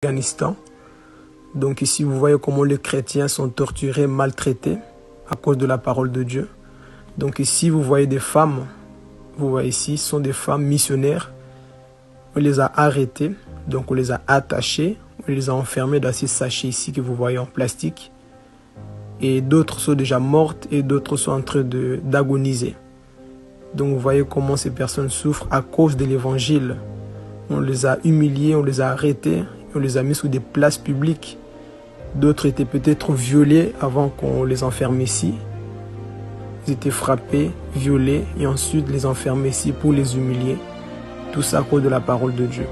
Afghanistan. Donc ici, vous voyez comment les chrétiens sont torturés, maltraités à cause de la parole de Dieu. Donc ici, vous voyez des femmes, vous voyez ici, ce sont des femmes missionnaires. On les a arrêtées, donc on les a attachées, on les a enfermées dans ces sachets ici que vous voyez en plastique. Et d'autres sont déjà mortes et d'autres sont en train d'agoniser. Donc vous voyez comment ces personnes souffrent à cause de l'évangile. On les a humiliées, on les a arrêtées, on les a mis sous des places publiques. D'autres étaient peut-être violés avant qu'on les enferme ici. Ils étaient frappés, violés et ensuite les enfermer ici pour les humilier. Tout ça à cause de la parole de Dieu.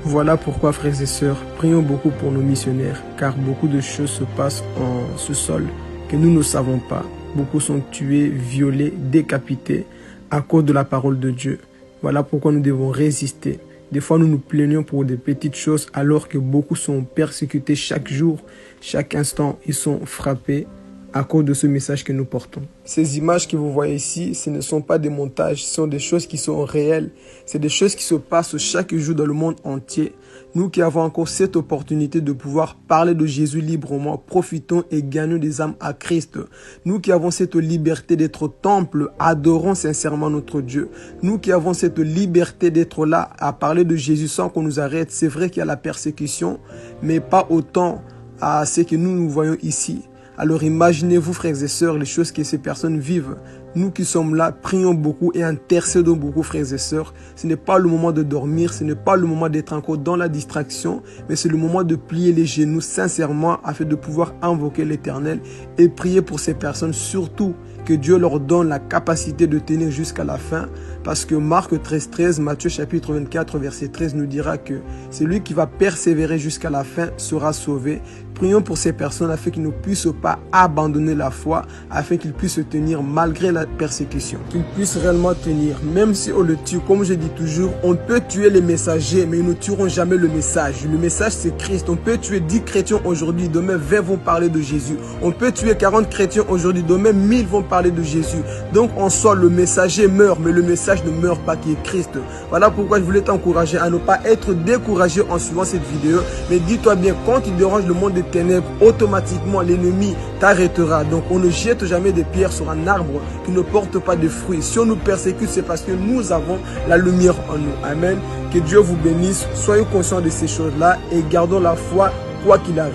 Voilà pourquoi, frères et sœurs, prions beaucoup pour nos missionnaires, car beaucoup de choses se passent en ce sol que nous ne savons pas. Beaucoup sont tués, violés, décapités à cause de la parole de Dieu. Voilà pourquoi nous devons résister. Des fois, nous nous plaignons pour des petites choses alors que beaucoup sont persécutés chaque jour, chaque instant. Ils sont frappés à cause de ce message que nous portons. Ces images que vous voyez ici, ce ne sont pas des montages, ce sont des choses qui sont réelles. C'est des choses qui se passent chaque jour dans le monde entier. Nous qui avons encore cette opportunité de pouvoir parler de Jésus librement, profitons et gagnons des âmes à Christ. Nous qui avons cette liberté d'être au temple, adorons sincèrement notre Dieu. Nous qui avons cette liberté d'être là à parler de Jésus sans qu'on nous arrête. C'est vrai qu'il y a la persécution, mais pas autant à ce que nous voyons ici. Alors imaginez-vous, frères et sœurs, les choses que ces personnes vivent. Nous qui sommes là, prions beaucoup et intercédons beaucoup, frères et sœurs. Ce n'est pas le moment de dormir, ce n'est pas le moment d'être encore dans la distraction, mais c'est le moment de plier les genoux sincèrement afin de pouvoir invoquer l'Éternel et prier pour ces personnes, surtout que Dieu leur donne la capacité de tenir jusqu'à la fin. Parce que Marc 13, Matthieu chapitre 24, verset 13 nous dira que celui qui va persévérer jusqu'à la fin sera sauvé. Prions pour ces personnes afin qu'ils ne puissent pas abandonner la foi, afin qu'ils puissent tenir malgré la persécution. Qu'ils puissent réellement tenir, même si on le tue. Comme je dis toujours, on peut tuer les messagers, mais ils ne tueront jamais le message. Le message, c'est Christ. On peut tuer 10 chrétiens aujourd'hui, demain 20 vont parler de Jésus. On peut tuer 40 chrétiens aujourd'hui, demain 1000 vont parler de Jésus. Donc en soi, le messager meurt, mais le message ne meurt pas, qui est Christ. Voilà pourquoi je voulais t'encourager à ne pas être découragé en suivant cette vidéo. Mais dis-toi bien, quand tu déranges le monde des ténèbres, automatiquement l'ennemi t'arrêtera. Donc on ne jette jamais des pierres sur un arbre qui ne porte pas de fruits. Si on nous persécute, c'est parce que nous avons la lumière en nous. Amen. Que Dieu vous bénisse. Soyez conscients de ces choses-là et gardons la foi quoi qu'il arrive.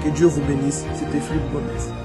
Que Dieu vous bénisse. C'était Philippe Gomez.